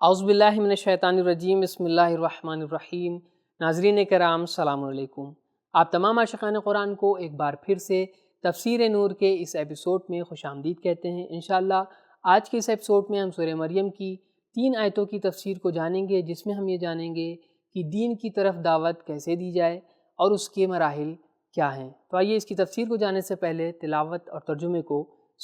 اعوذ باللہ من الشیطان الرجیم، بسم اللہ الرحمن الرحیم۔ ناظرین کرام السلام علیکم۔ آپ تمام عاشقان قرآن کو ایک بار پھر سے تفسیر نور کے اس ایپیسوڈ میں خوش آمدید کہتے ہیں۔ انشاءاللہ آج کے اس ایپیسوڈ میں ہم سورہ مریم کی 3 آیتوں کی تفسیر کو جانیں گے، جس میں ہم یہ جانیں گے کہ دین کی طرف دعوت کیسے دی جائے اور اس کے مراحل کیا ہیں۔ تو آئیے اس کی تفسیر کو جاننے سے پہلے تلاوت اور ترجمے کو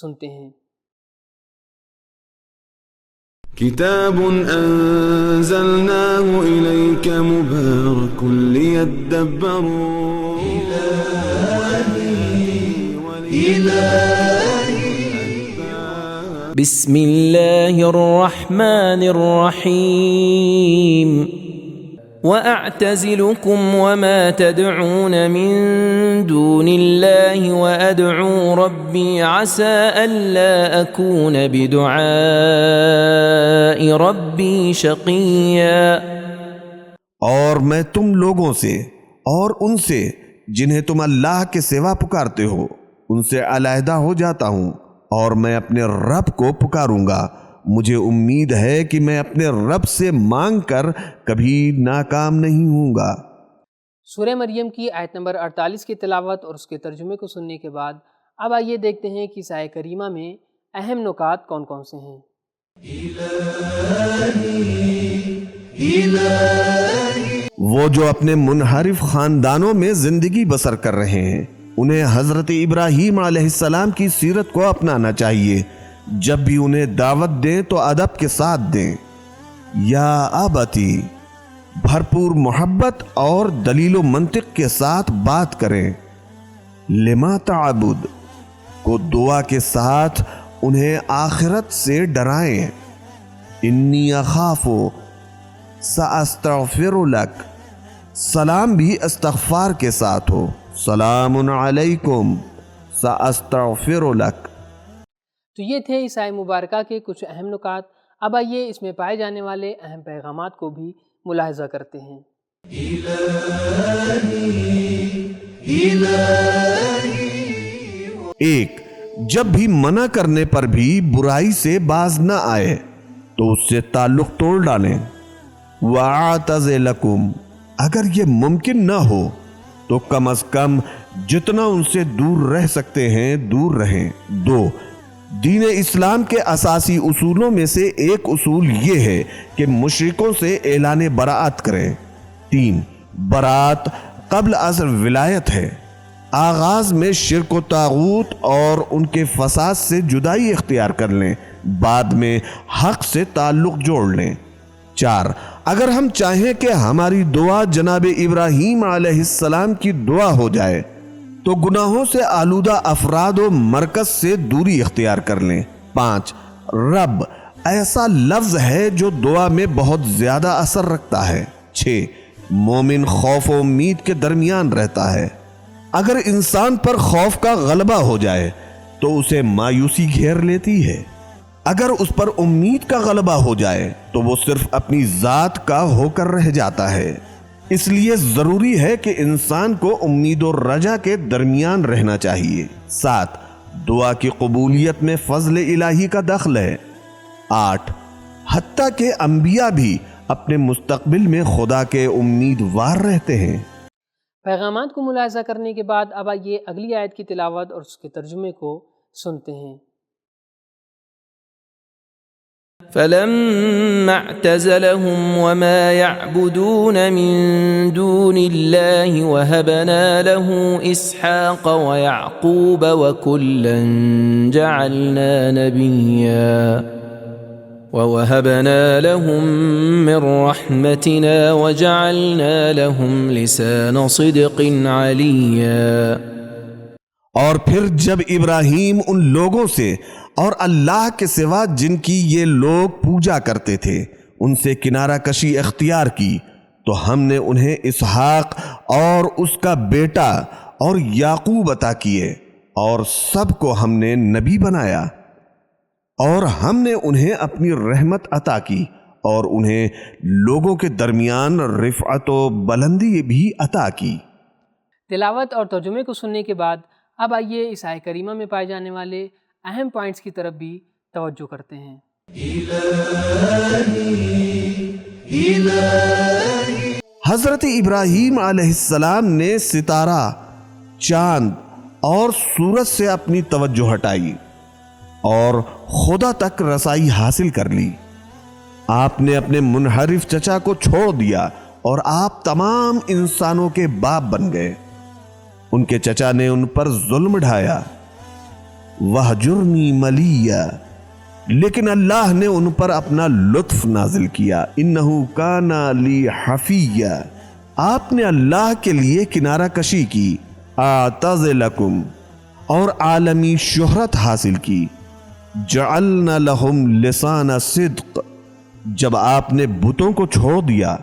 سنتے ہیں۔ كتاب أنزلناه إليك مبارك ليدبروا بسم الله الرحمن الرحيم وأعتزلكم وما تدعون من دون الله وأدعو ربي عسى ألا أكون بدعاء ربي شقيا۔ اور میں تم لوگوں سے اور ان سے جنہیں تم اللہ کے سوا پکارتے ہو ان سے علیحدہ ہو جاتا ہوں، اور میں اپنے رب کو پکاروں گا۔ مجھے امید ہے کہ میں اپنے رب سے مانگ کر کبھی ناکام نہیں ہوں گا۔ سورہ مریم کی آیت نمبر 48 کی تلاوت اور اس کے ترجمے کو سننے کے بعد اب آئیے دیکھتے ہیں کہ اس آیت کریمہ میں اہم نکات کون کون سے ہیں۔ وہ جو اپنے منحرف خاندانوں میں زندگی بسر کر رہے ہیں، انہیں حضرت ابراہیم علیہ السلام کی سیرت کو اپنانا چاہیے۔ جب بھی انہیں دعوت دیں تو ادب کے ساتھ دیں۔ یا ابتی، بھرپور محبت اور دلیل و منطق کے ساتھ بات کریں۔ لما تعبد کو دعا کے ساتھ انہیں آخرت سے ڈرائیں۔ انی اخاف ساستغفر لک، سلام بھی استغفار کے ساتھ ہو۔ سلام علیکم ساستغفر لک۔ تو یہ تھے اس آیت مبارکہ کے کچھ اہم نکات۔ اب آئیے اس میں پائے جانے والے اہم پیغامات کو بھی ملاحظہ کرتے ہیں۔ ایک، جب بھی منع کرنے پر بھی برائی سے باز نہ آئے تو اس سے تعلق توڑ ڈالیں۔ وَاعْتَزِلَكُمْ، اگر یہ ممکن نہ ہو تو کم از کم جتنا ان سے دور رہ سکتے ہیں دور رہیں۔ 2، دین اسلام کے اساسی اصولوں میں سے ایک اصول یہ ہے کہ مشرکوں سے اعلان براءت کریں۔ 3، براءت قبل از ولایت ہے۔ آغاز میں شرک و طاغوت اور ان کے فساد سے جدائی اختیار کر لیں، بعد میں حق سے تعلق جوڑ لیں۔ 4، اگر ہم چاہیں کہ ہماری دعا جناب ابراہیم علیہ السلام کی دعا ہو جائے تو گناہوں سے آلودہ افراد و مرکز سے دوری اختیار کر لیں۔ 5، رب ایسا لفظ ہے جو دعا میں بہت زیادہ اثر رکھتا ہے۔ 6، مومن خوف و امید کے درمیان رہتا ہے۔ اگر انسان پر خوف کا غلبہ ہو جائے تو اسے مایوسی گھیر لیتی ہے، اگر اس پر امید کا غلبہ ہو جائے تو وہ صرف اپنی ذات کا ہو کر رہ جاتا ہے۔ اس لیے ضروری ہے کہ انسان کو امید و رجا کے درمیان رہنا چاہیے۔ 7، دعا کی قبولیت میں فضل الہی کا دخل ہے۔ 8، حتیٰ کہ انبیاء بھی اپنے مستقبل میں خدا کے امیدوار رہتے ہیں۔ پیغامات کو ملاحظہ کرنے کے بعد اب آئیے اگلی آیت کی تلاوت اور اس کے ترجمے کو سنتے ہیں۔ فلما اعتزلهم وما يعبدون من دون الله وهبنا له إسحاق ويعقوب وكلا جعلنا نبيا ووهبنا لهم من رحمتنا وجعلنا لهم لسان صدق عليا۔ اور پھر جب ابراہیم ان لوگوں سے اور اللہ کے سوا جن کی یہ لوگ پوجا کرتے تھے ان سے کنارہ کشی اختیار کی تو ہم نے انہیں اسحاق اور اس کا بیٹا اور یعقوب عطا کیے، اور سب کو ہم نے نبی بنایا، اور ہم نے انہیں اپنی رحمت عطا کی، اور انہیں لوگوں کے درمیان رفعت و بلندی بھی عطا کی۔ تلاوت اور ترجمے کو سننے کے بعد اب آئیے اس آیت کریمہ میں پائے جانے والے اہم پوائنٹس کی طرف بھی توجہ کرتے ہیں۔ حضرت ابراہیم علیہ السلام نے ستارہ، چاند اور سورج سے اپنی توجہ ہٹائی اور خدا تک رسائی حاصل کر لی۔ آپ نے اپنے منحرف چچا کو چھوڑ دیا اور آپ تمام انسانوں کے باپ بن گئے۔ ان کے چچا نے ان پر ظلم ڈھایا، وَہْجُرْنِی مَلِيًّا، لیکن اللہ نے ان پر اپنا لطف نازل کیا۔ اِنَّهُ كَانَ لِي حَفِيًّا، آپ نے اللہ کے لیے کنارہ کشی کی۔ اعتزلکم، اور عالمی شہرت حاصل کی۔ جعلنا لہم لسان صدق، جب آپ نے بتوں کو چھوڑ دیا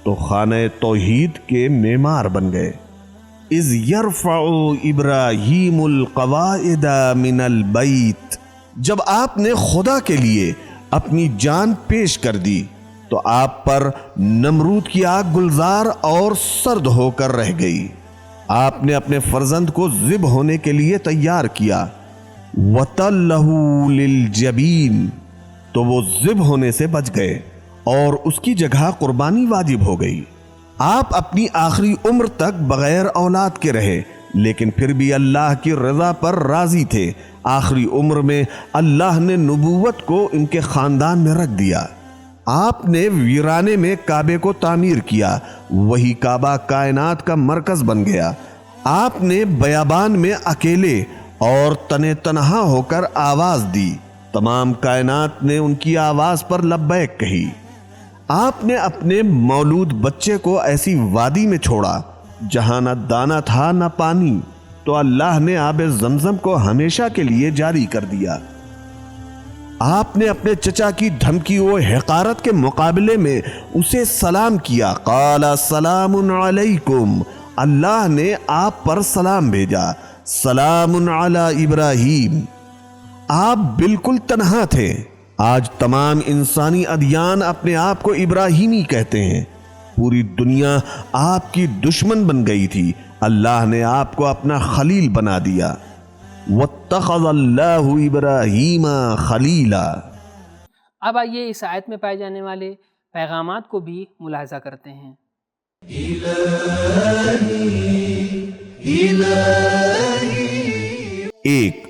تو خانہ توحید کے معمار بن گئے۔ اذ یرفع ابراہیم القواعد من البیت، جب آپ نے خدا کے لیے اپنی جان پیش کر دی تو آپ پر نمرود کی آگ گلزار اور سرد ہو کر رہ گئی۔ آپ نے اپنے فرزند کو ذبح ہونے کے لیے تیار کیا۔ وَتَلَّهُ لِلْجَبِينِ، تو وہ ذبح ہونے سے بچ گئے اور اس کی جگہ قربانی واجب ہو گئی۔ آپ اپنی آخری عمر تک بغیر اولاد کے رہے، لیکن پھر بھی اللہ کی رضا پر راضی تھے۔ آخری عمر میں اللہ نے نبوت کو ان کے خاندان میں رکھ دیا۔ آپ نے ویرانے میں کعبے کو تعمیر کیا، وہی کعبہ کائنات کا مرکز بن گیا۔ آپ نے بیابان میں اکیلے اور تنے تنہا ہو کر آواز دی، تمام کائنات نے ان کی آواز پر لبیک کہی۔ آپ نے اپنے مولود بچے کو ایسی وادی میں چھوڑا جہاں نہ دانا تھا نہ پانی، تو اللہ نے آب زمزم کو ہمیشہ کے لیے جاری کر دیا۔ آپ نے اپنے چچا کی دھمکی و حقارت کے مقابلے میں اسے سلام کیا۔ قال سلام علیکم، اللہ نے آپ پر سلام بھیجا۔ سلام علی ابراہیم، آپ بالکل تنہا تھے۔ آج تمام انسانی ادیان اپنے آپ کو ابراہیمی کہتے ہیں۔ پوری دنیا آپ کی دشمن بن گئی تھی، اللہ نے آپ کو اپنا خلیل بنا دیا۔ وَاتَّخَذَ اللَّهُ إِبْرَاهِيمَ خَلِيلًا۔ اب آئیے اس آیت میں پائے جانے والے پیغامات کو بھی ملاحظہ کرتے ہیں۔ ایک،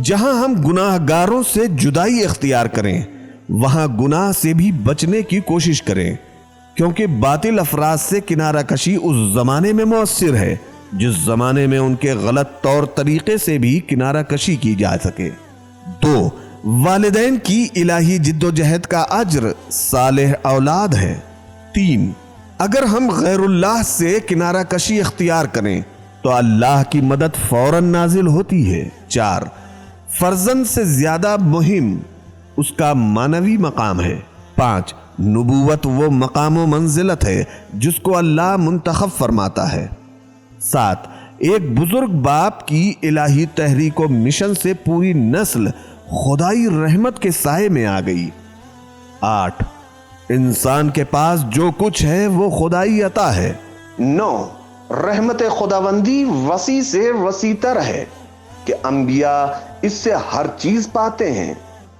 جہاں ہم گناہ گاروں سے جدائی اختیار کریں وہاں گناہ سے بھی بچنے کی کوشش کریں، کیونکہ باطل افراد سے کنارہ کشی اس زمانے میں مؤثر ہے جس زمانے میں ان کے غلط طور طریقے سے بھی کنارہ کشی کی جا سکے۔ دو، والدین کی الہی جد و جہد کا اجر صالح اولاد ہے۔ تین، اگر ہم غیر اللہ سے کنارہ کشی اختیار کریں تو اللہ کی مدد فوراً نازل ہوتی ہے۔ چار، فرزند سے زیادہ مہم اس کا معنوی مقام ہے۔ پانچ، نبوت وہ مقام و منزلت ہے جس کو اللہ منتخب فرماتا ہے۔ سات، ایک بزرگ باپ کی الہی تحریک و مشن سے پوری نسل خدائی رحمت کے سائے میں آ گئی۔ آٹھ، انسان کے پاس جو کچھ ہے وہ خدائی عطا ہے۔ نو، رحمت خداوندی وسیع سے وسیع تر ہے کہ انبیاء اس سے ہر چیز پاتے ہیں۔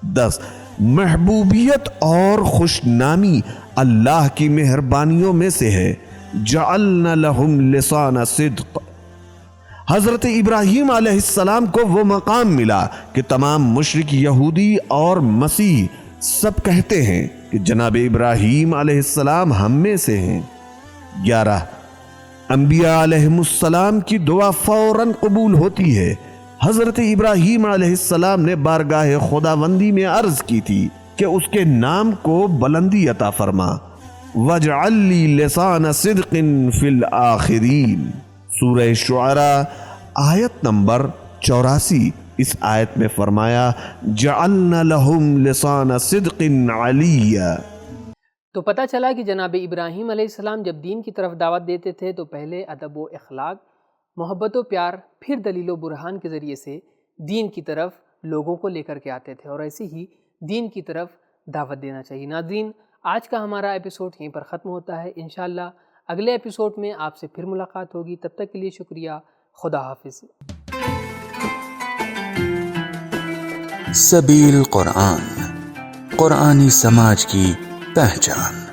10، محبوبیت اور خوش نامی اللہ کی مہربانیوں میں سے ہے۔ جعلنا لہم لسان صدق، حضرت ابراہیم علیہ السلام کو وہ مقام ملا کہ تمام مشرک یہودی اور مسیح سب کہتے ہیں کہ جناب ابراہیم علیہ السلام ہم میں سے ہیں۔ 11، انبیاء علیہ السلام کی دعا فوراً قبول ہوتی ہے۔ حضرت ابراہیم علیہ السلام نے بارگاہ خداوندی میں عرض کی تھی کہ اس کے نام کو بلندی عطا فرما۔ وَاجْعَلْ لِي لِسَانَ صِدْقٍ فِي الْآخِرِينَ، سورہ شعراء آیت نمبر 84۔ اس آیت میں فرمایا جعلنا لہم لسان صدق علیہ۔ تو پتہ چلا کہ جناب ابراہیم علیہ السلام جب دین کی طرف دعوت دیتے تھے تو پہلے ادب و اخلاق، محبت و پیار، پھر دلیل و برہان کے ذریعے سے دین کی طرف لوگوں کو لے کر کے آتے تھے، اور ایسے ہی دین کی طرف دعوت دینا چاہیے۔ ناظرین، آج کا ہمارا ایپیسوڈ یہیں پر ختم ہوتا ہے۔ انشاءاللہ اگلے ایپیسوڈ میں آپ سے پھر ملاقات ہوگی، تب تک کے لیے شکریہ، خدا حافظ۔ سبیل قرآن، قرآنی سماج کی پہچان۔